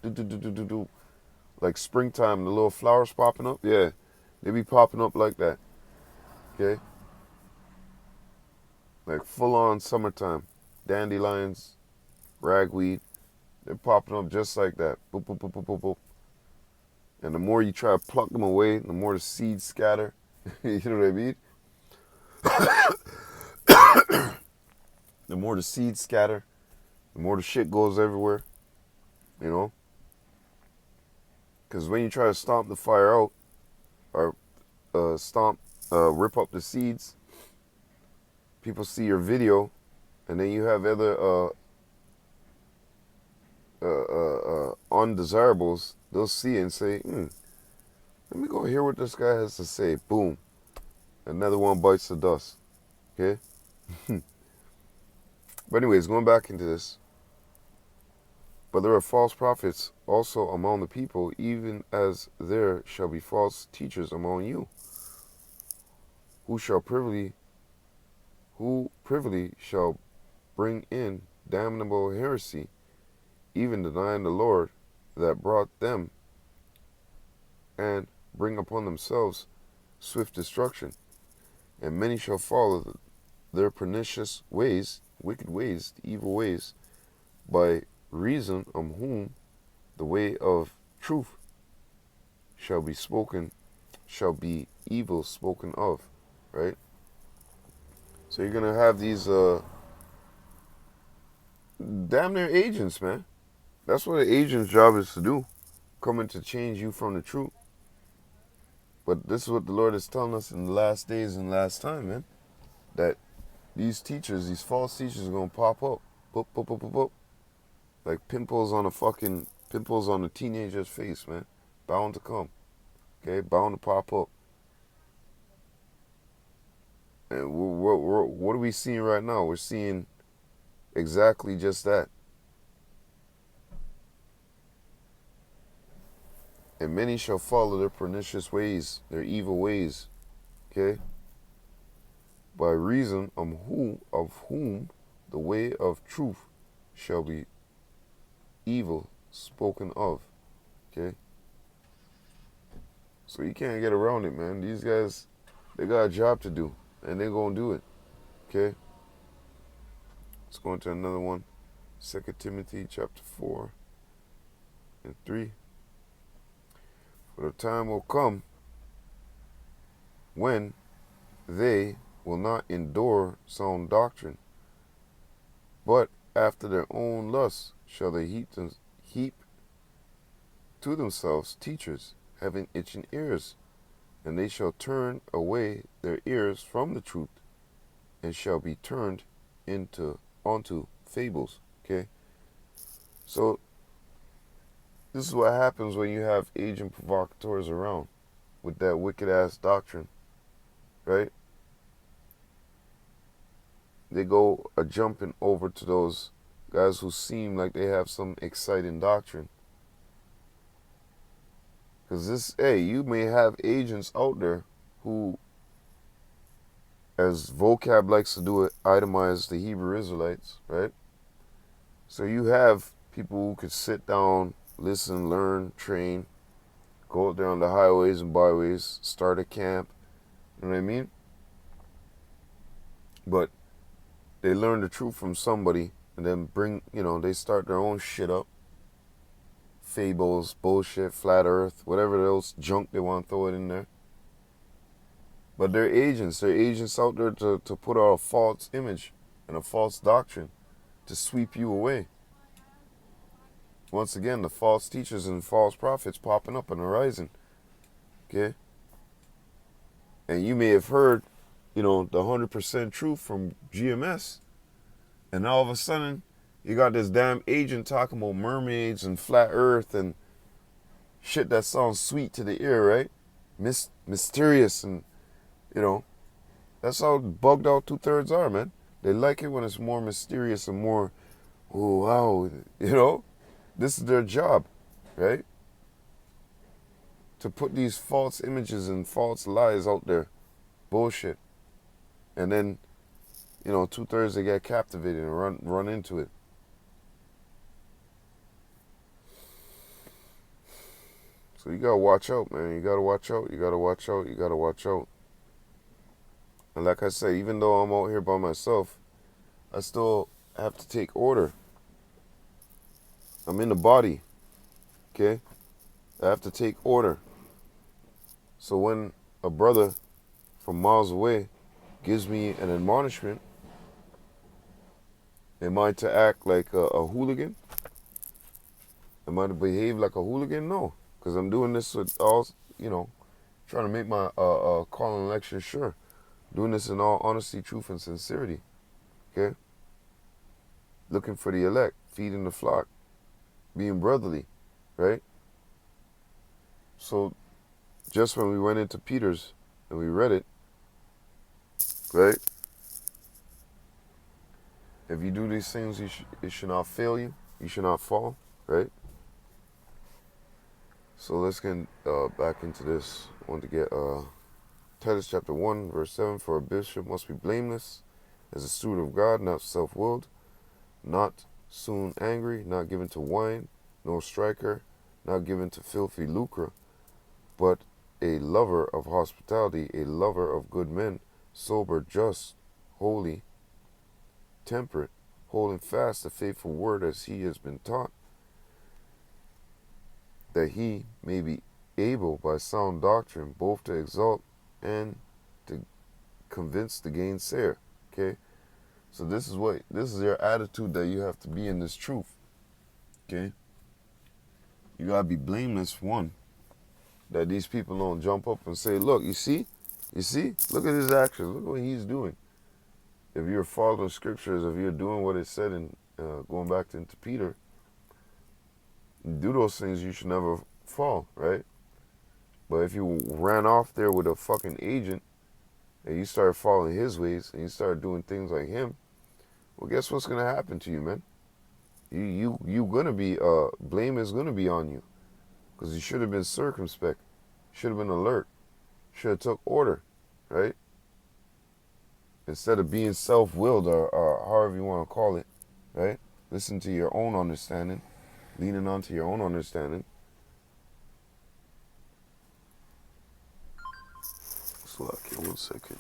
A: Like springtime, the little flowers popping up. Yeah, they be popping up like that. Okay? Like full-on summertime. Dandelions, ragweed. They're popping up just like that. Boop, boop, boop, boop, boop, boop. And the more you try to pluck them away, the more the seeds scatter. You know what I mean? The more the seeds scatter, the more the shit goes everywhere. You know? Because when you try to stomp the fire out, or rip up the seeds, people see your video, and then you have other undesirables. They'll see it and say, let me go hear what this guy has to say. Boom. Another one bites the dust. Okay? But anyways, going back into this. But there are false prophets also among the people, even as there shall be false teachers among you, who privily shall bring in damnable heresy, even denying the Lord that brought them, and bring upon themselves swift destruction. And many shall follow their pernicious ways, wicked ways, evil ways, by reason of whom the way of truth shall be evil spoken of, right? So you're going to have these damn near agents, man. That's what an agent's job is to do, coming to change you from the truth. But this is what the Lord is telling us in the last days and last time, man. That these teachers, these false teachers are going to pop up. Boop, boop, boop, boop, boop. Like pimples on a teenager's face, man. Bound to come. Okay? Bound to pop up. And what are we seeing right now? We're seeing exactly just that. And many shall follow their pernicious ways, their evil ways. Okay? By reason of whom the way of truth shall be evil spoken of. Okay? So you can't get around it, man. These guys, they got a job to do, and they're going to do it. Okay? Let's go into another one. 2 Timothy chapter 4 and 3. For the time will come when they will not endure sound doctrine, but after their own lusts shall they heap to themselves teachers, having itching ears, and they shall turn away their ears from the truth, and shall be turned onto fables. Okay? So this is what happens when you have agent provocateurs around with that wicked ass doctrine, right? They go a jumping over to those guys who seem like they have some exciting doctrine. Because you may have agents out there who, as vocab likes to do it, itemize the Hebrew Israelites, right? So you have people who could sit down, listen, learn, train, go out there on the highways and byways, start a camp, you know what I mean? But they learn the truth from somebody and then they start their own shit up. Fables, bullshit, flat earth, whatever else junk they want to throw it in there. But they're agents out there to put out a false image and a false doctrine to sweep you away. Once again, the false teachers and false prophets popping up on the horizon. Okay? And you may have heard, the 100% truth from GMS. And all of a sudden, you got this damn agent talking about mermaids and flat earth and shit that sounds sweet to the ear, right? Mysterious and, that's how bugged out 2/3 are, man. They like it when it's more mysterious and more, oh, wow, This is their job, right? To put these false images and false lies out there. Bullshit. And then, 2/3 they get captivated and run into it. So you gotta watch out, man. You gotta watch out. You gotta watch out. You gotta watch out. And like I say, even though I'm out here by myself, I still have to take order. I'm in the body, okay? I have to take order. So when a brother from miles away gives me an admonishment, am I to act like a hooligan? Am I to behave like a hooligan? No, because I'm doing this with all, trying to make my call and election sure. Doing this in all honesty, truth, and sincerity, okay? Looking for the elect, feeding the flock, being brotherly, right? So just when we went into Peter's and we read it, right? If you do these things, it should not fail you. You should not fall, right? So let's get back into this. I want to get Titus chapter 1, verse 7. For a bishop must be blameless, as a steward of God, not self-willed, not soon angry, not given to wine, nor striker, not given to filthy lucre, but a lover of hospitality, a lover of good men, sober, just, holy, temperate, holding fast the faithful word as he has been taught, that he may be able by sound doctrine both to exalt and to convince the gainsayer. Okay? So this is your attitude that you have to be in this truth. Okay? You gotta be blameless, one. That these people don't jump up and say, look, you see? Look at his actions. Look what he's doing. If you're following scriptures, if you're doing what it said in going back into Peter, you do those things, you should never fall, right? But if you ran off there with a fucking agent and you start following his ways and you start doing things like him, well, guess what's gonna happen to you, man? You gonna be blame is gonna be on you, Because he should have been circumspect. Should have been alert. Should have took order, right? Instead of being self-willed or however you want to call it, right? Listen to your own understanding, leaning onto your own understanding. So, okay, 1 second.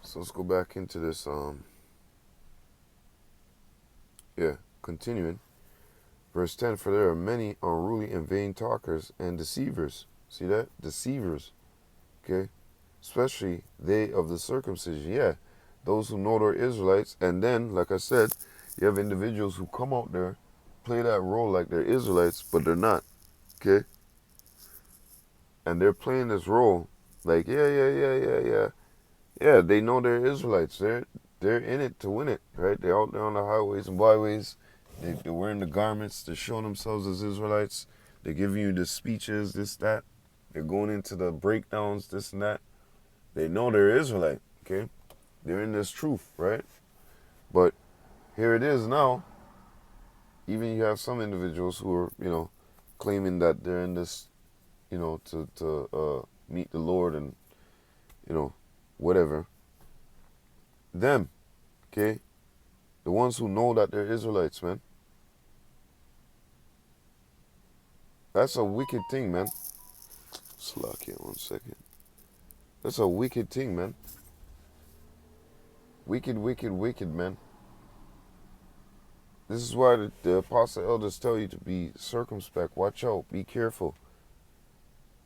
A: So let's go back into this. Continuing. Verse 10, for there are many unruly and vain talkers and deceivers. See that? Deceivers. Okay? Especially they of the circumcision. Yeah. Those who know they're Israelites. And then, like I said, you have individuals who come out there, play that role like they're Israelites, but they're not. Okay? And they're playing this role like, yeah. Yeah, they know they're Israelites. They're in it to win it, right? They're out there on the highways and byways. They're wearing the garments. They're showing themselves as Israelites. They're giving you the speeches, this, that. They're going into the breakdowns, this and that. They know they're Israelite, okay? They're in this truth, right? But here it is now. Even you have some individuals who are, claiming that they're in this, to meet the Lord and, whatever. Them, okay? The ones who know that they're Israelites, man. That's a wicked thing, man. Slack here 1 second. That's a wicked thing, man. Wicked, man. This is why the apostle elders tell you to be circumspect. Watch out. Be careful.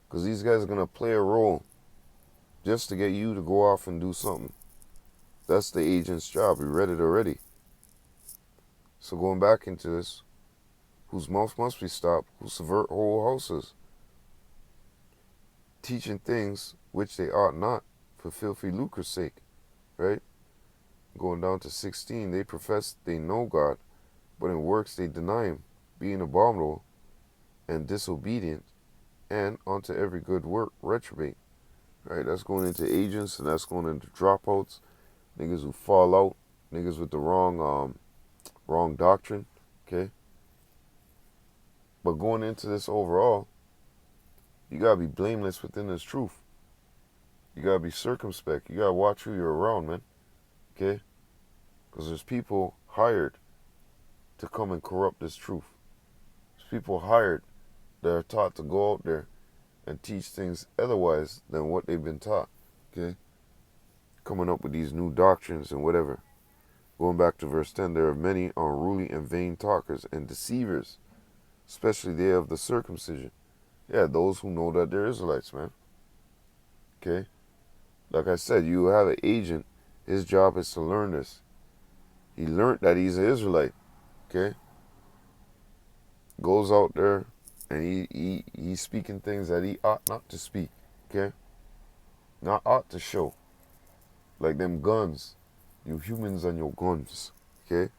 A: Because these guys are going to play a role just to get you to go off and do something. That's the agent's job. We read it already. So going back into this, whose mouth must be stopped, who subvert whole houses, teaching things which they ought not, for filthy lucre's sake, right? Going down to 16, they profess they know God, but in works they deny him, being abominable and disobedient, and unto every good work reprobate. Right? That's going into agents, and that's going into dropouts, niggas who fall out, niggas with the wrong doctrine, okay? But going into this overall, you gotta be blameless within this truth. You gotta be circumspect. You gotta watch who you're around, man. Okay? Because there's people hired to come and corrupt this truth. There's people hired that are taught to go out there and teach things otherwise than what they've been taught. Okay? Coming up with these new doctrines and whatever. Going back to verse 10, there are many unruly and vain talkers and deceivers, especially they of the circumcision. Yeah, those who know that they're Israelites, man. Okay? Like I said, you have an agent. His job is to learn this. He learned that he's an Israelite. Okay? Goes out there and he's speaking things that he ought not to speak. Okay? Not ought to show. Like them guns. You humans and your guns. Okay?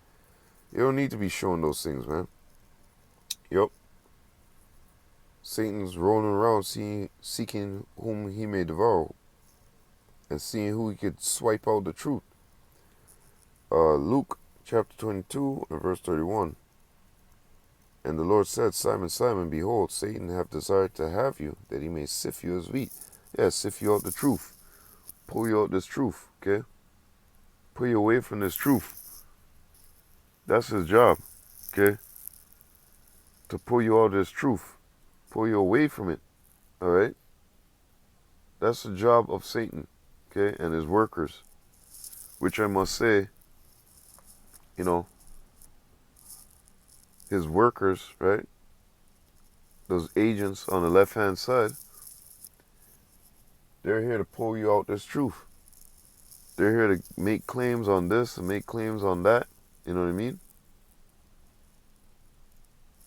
A: You don't need to be showing those things, man. Yup. Satan's rolling around seeking whom he may devour and seeing who he could swipe out the truth. Luke chapter 22 and verse 31. And the Lord said, Simon, Simon, behold, Satan hath desired to have you, that he may sift you as wheat. Yeah, sift you out the truth. Pull you out this truth, okay? Pull you away from this truth. That's his job, okay? To pull you out of this truth. Pull you away from it, all right? That's the job of Satan, okay, and his workers, which I must say, his workers, right, those agents on the left-hand side, they're here to pull you out this truth. They're here to make claims on this and make claims on that, you know what I mean?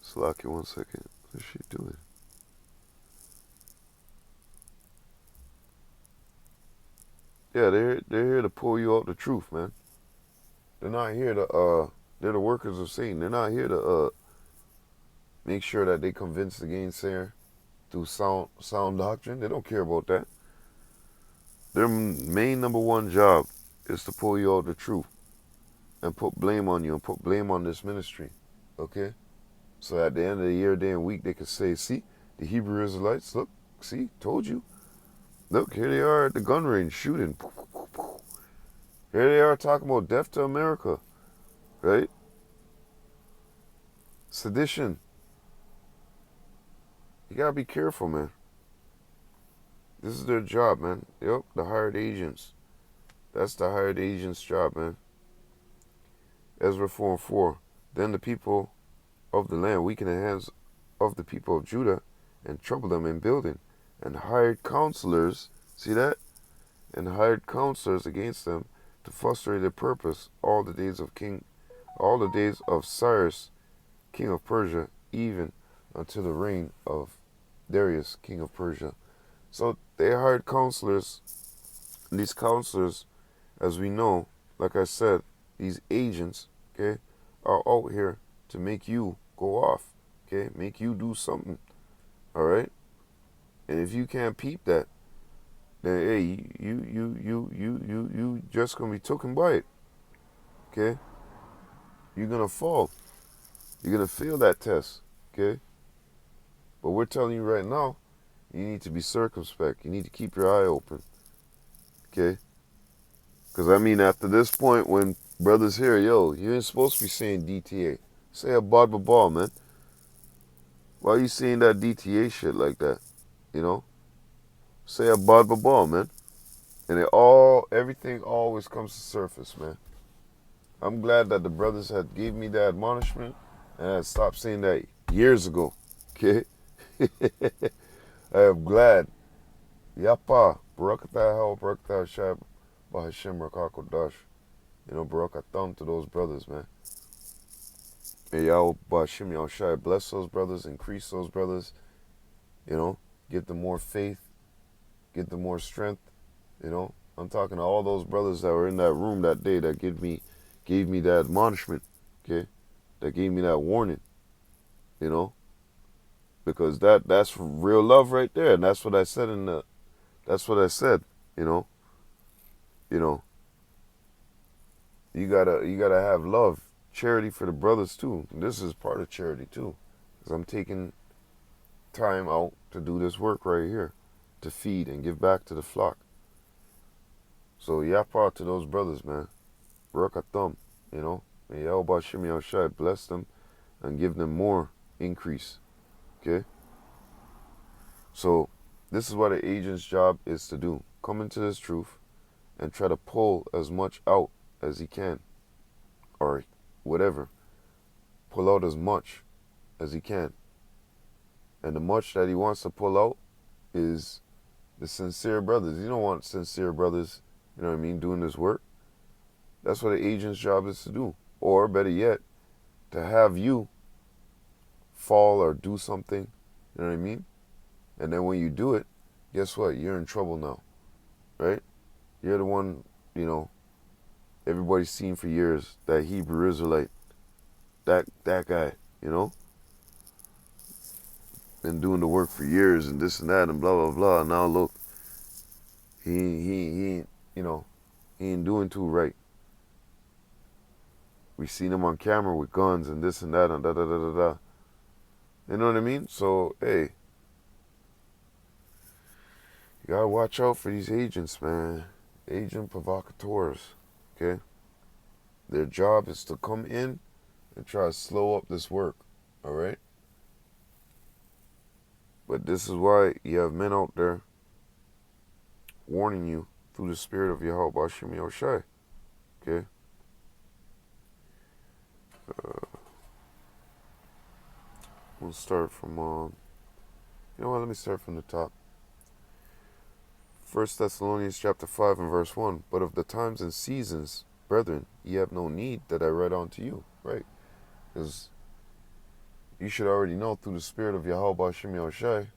A: Slack you 1 second. What's she doing? Yeah, they're here to pull you out the truth, man. They're not here to they're the workers of Satan. They're not here to make sure that they convince the gainsayer through sound doctrine. They don't care about that. Their main number one job is to pull you out the truth and put blame on you and put blame on this ministry. Okay? So at the end of the year, day and week, they could say, see, the Hebrew Israelites, look, see, told you. Look, here they are at the gun range shooting. Here they are talking about death to America, right? Sedition. You gotta be careful, man. This is their job, man. Yep, the hired agents. That's the hired agent's job, man. Ezra 4 and 4. Then the people of the land weakened the hands of the people of Judah and troubled them in building, and hired counselors, see that? And hired counselors against them to frustrate their purpose all the days of Cyrus, king of Persia, even until the reign of Darius, king of Persia. So they hired counselors, and these counselors, as we know, like I said, these agents, okay, are out here to make you go off, okay, make you do something, all right? And if you can't peep that, then hey, you just gonna be taken by it, okay? You're gonna fall. You're gonna fail that test, okay? But we're telling you right now, you need to be circumspect. You need to keep your eye open, okay? Because I mean, after this point, when brothers here, yo, you ain't supposed to be saying DTA. Say a ball, man. Why are you saying that DTA shit like that? You know? Say a ball, man. And everything always comes to surface, man. I'm glad that the brothers had gave me that admonishment, and I stopped saying that years ago. Okay? I am glad. Yapa, Barakatah Hel, Barakatah Shab, Bahashim Rakakodash. You know, Barakatham to those brothers, man. May y'all Bahashim Yahushai bless those brothers, increase those brothers, you know, give them more faith, give them more strength, you know. I'm talking to all those brothers that were in that room that day that gave me that admonishment, okay? That gave me that warning, you know? Because that's real love right there, and that's what I said you know. You know, you gotta have love, charity for the brothers too. This is part of charity too, because I'm taking time out to do this work right here, to feed and give back to the flock. So yapa to those brothers, man. Barakatham, you know. May Yahweh Shimi Yoshai bless them and give them more increase. Okay? So this is what an agent's job is to do. Come into this truth and try to pull as much out as he can. Or whatever. Pull out as much as he can. And the much that he wants to pull out is the sincere brothers. You don't want sincere brothers, you know what I mean, doing this work. That's what an agent's job is to do. Or better yet, to have you fall or do something, you know what I mean? And then when you do it, guess what? You're in trouble now, right? You're the one, you know, everybody's seen for years, that Hebrew Israelite, that guy, you know? Been doing the work for years and this and that and blah, blah, blah. And now look, he ain't, you know, he ain't doing too right. We seen him on camera with guns and this and that and da-da-da-da-da. You know what I mean? So, hey, you gotta watch out for these agents, man. Agent provocateurs, okay? Their job is to come in and try to slow up this work, all right? But this is why you have men out there warning you through the spirit of Yahweh Bashim Yoshai, okay? We'll start from, you know what, let me start from the top. 1 Thessalonians chapter 5 and verse 1. But of the times and seasons, brethren, ye have no need that I write unto you, right? Because you should already know through the spirit of Yahweh Bashim Yoshai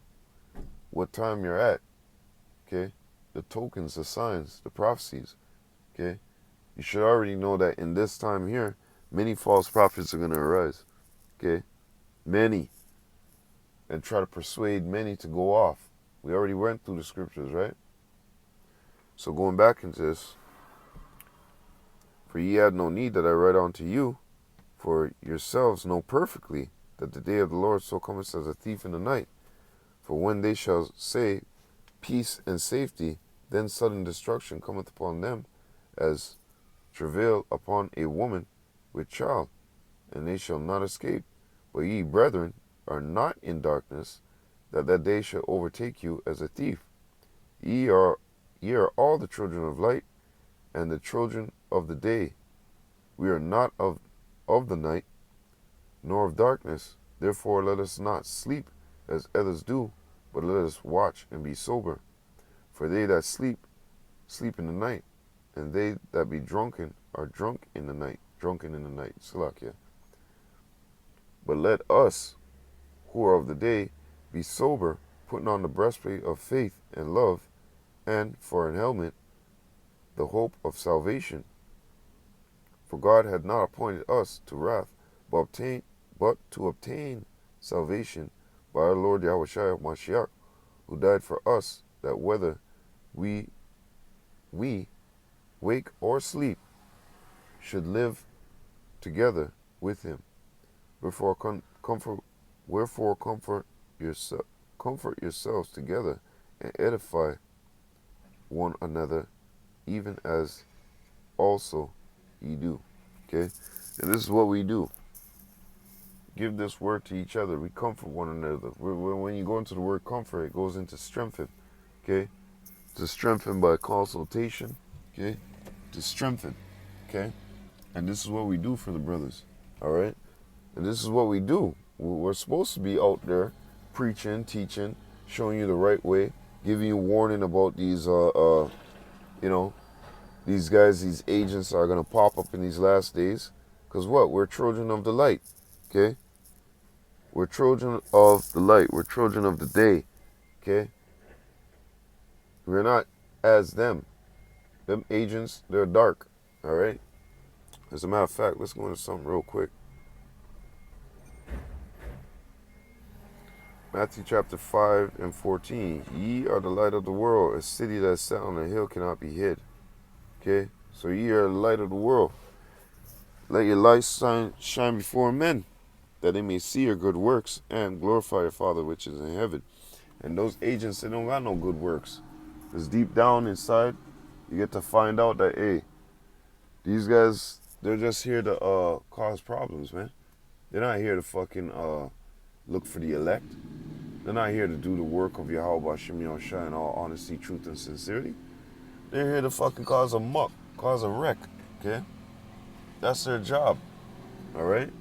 A: what time you're at, okay? The tokens, the signs, the prophecies, okay? You should already know that in this time here, many false prophets are going to arise, okay? Many. And try to persuade many to go off. We already went through the scriptures, right? So going back into this, for ye had no need that I write unto you, for yourselves know perfectly that the day of the Lord so cometh as a thief in the night. For when they shall say, peace and safety, then sudden destruction cometh upon them, as travail upon a woman with child, and they shall not escape. But ye, brethren, are not in darkness, that that day shall overtake you as a thief. Ye are all the children of light, and the children of the day. We are not of the night, nor of darkness. Therefore let us not sleep as others do, but let us watch and be sober. For they that sleep, sleep in the night, and they that be drunken are drunken in the night. Salakia. But let us, who are of the day, be sober, putting on the breastplate of faith and love, and for an helmet, the hope of salvation. For God had not appointed us to wrath, but to obtain salvation by our Lord Yahushua Mashiach, who died for us, that whether we wake or sleep, should live together with him. Wherefore comfort yourselves together, and edify one another, even as also ye do. Okay? And this is what we do. Give this word to each other. We comfort one another. When you go into the word comfort, it goes into strengthen. Okay? To strengthen by consultation. Okay? To strengthen. Okay? And this is what we do for the brothers. Alright? And this is what we do. We're supposed to be out there preaching, teaching, showing you the right way, giving you warning about these, these guys, these agents are going to pop up in these last days. Because what? We're children of the light. Okay? We're children of the light. We're children of the day. Okay? We're not as them. Them agents, they're dark. Alright? As a matter of fact, let's go into something real quick. Matthew chapter 5 and 14. Ye are the light of the world. A city that is set on a hill cannot be hid. Okay? So ye are the light of the world. Let your light shine before men, that they may see your good works and glorify your Father which is in heaven. And those agents, they don't got no good works. Because deep down inside, you get to find out that, hey, these guys, they're just here to cause problems, man. They're not here to fucking look for the elect. They're not here to do the work of Yahweh Hashem Yahushua in all honesty, truth, and sincerity. They're here to fucking cause a muck, cause a wreck, okay? That's their job, all right?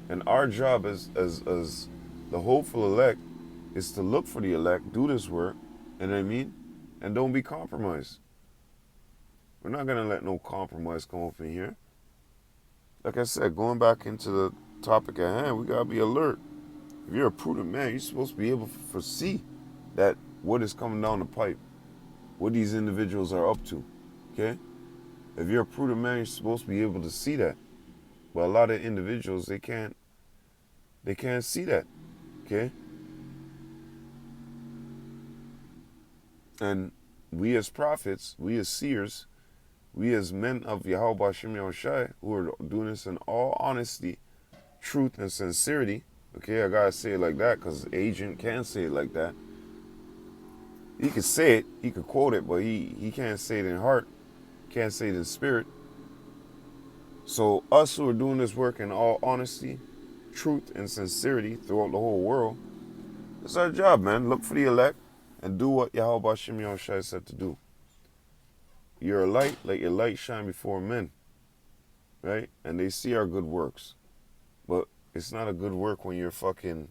A: And our job as the hopeful elect is to look for the elect, do this work, you know what I mean? And don't be compromised. We're not going to let no compromise come up in here. Like I said, going back into the topic at hand, we got to be alert. If you're a prudent man, you're supposed to be able to foresee that what is coming down the pipe, what these individuals are up to, okay? If you're a prudent man, you're supposed to be able to see that. But a lot of individuals, they can't see that, okay? And we as prophets, we as seers, we as men of Yahweh Hashem Yahushua, who are doing this in all honesty, truth, and sincerity, okay, I gotta say it like that because the agent can't say it like that. He could say it, he could quote it, but he can't say it in heart, can't say it in spirit. So us who are doing this work in all honesty, truth, and sincerity throughout the whole world, it's our job, man. Look for the elect and do what Yahweh Hashem Yahushua said to do. You're a light, let your light shine before men, right? And they see our good works. But it's not a good work when you're fucking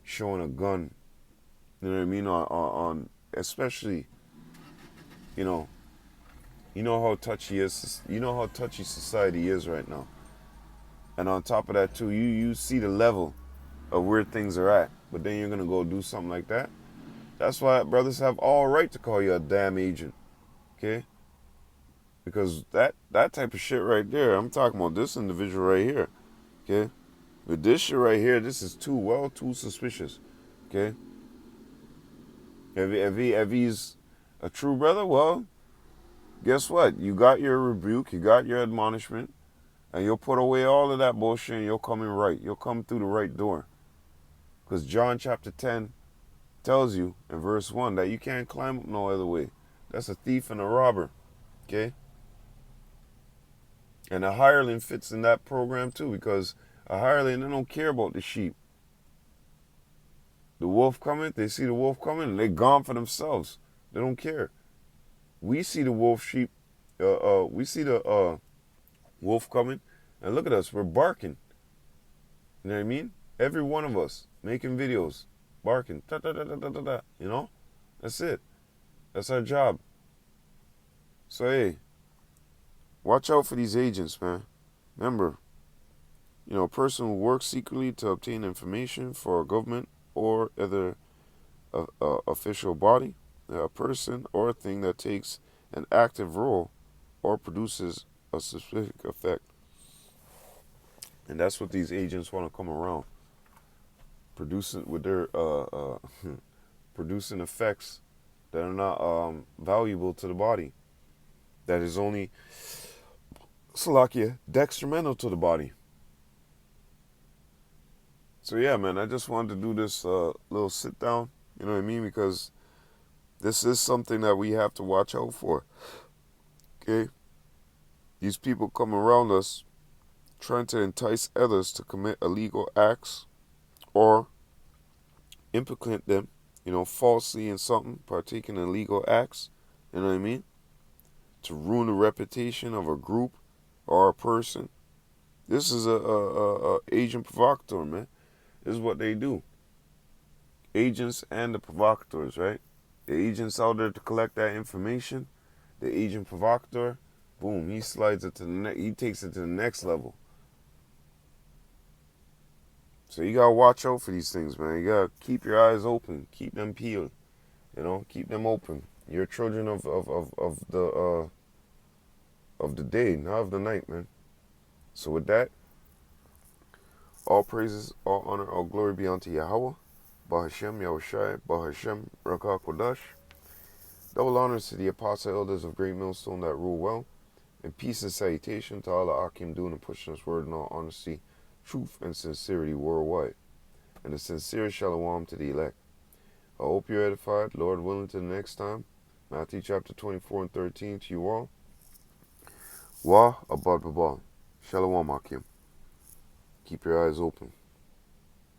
A: showing a gun, you know what I mean, on especially, you know how touchy society is right now. And on top of that too, you see the level of where things are at, but then you're gonna go do something like that. That's why brothers have all right to call you a damn agent, okay? Because that type of shit right there, I'm talking about this individual right here, okay? But this shit right here, this is too suspicious, okay? If he's a true brother, well, guess what? You got your rebuke, you got your admonishment, And you'll put away all of that bullshit and you'll come in right. You'll come through the right door. Because John chapter 10 tells you in verse 1 that you can't climb up no other way. That's a thief and a robber. Okay? And a hireling fits in that program too, because a hireling, they don't care about the sheep. The wolf coming, they see the wolf coming, and they're gone for themselves. They don't care. We see the we see the wolf coming, and look at us, we're barking. You know what I mean? Every one of us making videos, barking, da da da da da da da. You know, that's it. That's our job. So hey, watch out for these agents, man. Remember, a person who works secretly to obtain information for a government or other official body, a person or a thing that takes an active role or produces a specific effect. And that's what these agents want to come around, producing with their producing effects that are not valuable to the body. That is only Salakia detrimental to the body. So yeah, man, I just wanted to do this little sit down. You know what I mean? Because this is something that we have to watch out for. Okay? These people come around us trying to entice others to commit illegal acts or implicate them, falsely in something, partaking in illegal acts. You know what I mean? To ruin the reputation of a group or a person. This is a agent provocateur, man. This is what they do. Agents and the provocateurs, right? The agent's out there to collect that information. The agent provocateur, boom, he slides it to he takes it to the next level. So you gotta watch out for these things, man. You gotta keep your eyes open, keep them peeled, keep them open. You're children of the day, not of the night, man. So with that, all praises, all honor, all glory be unto Yahweh, Bahashem Yahushai, Bahashem Rakah Kodash. Double honors to the apostle elders of Great Millstone that rule well, and peace and salutation to all the Akim doing and pushing this word in all honesty, truth, and sincerity worldwide. And a sincere shalom to the elect. I hope you're edified. Lord willing, to the next time. Matthew chapter 24 and 13 to you all. Wa abad babal. Shalom Akim. Keep your eyes open.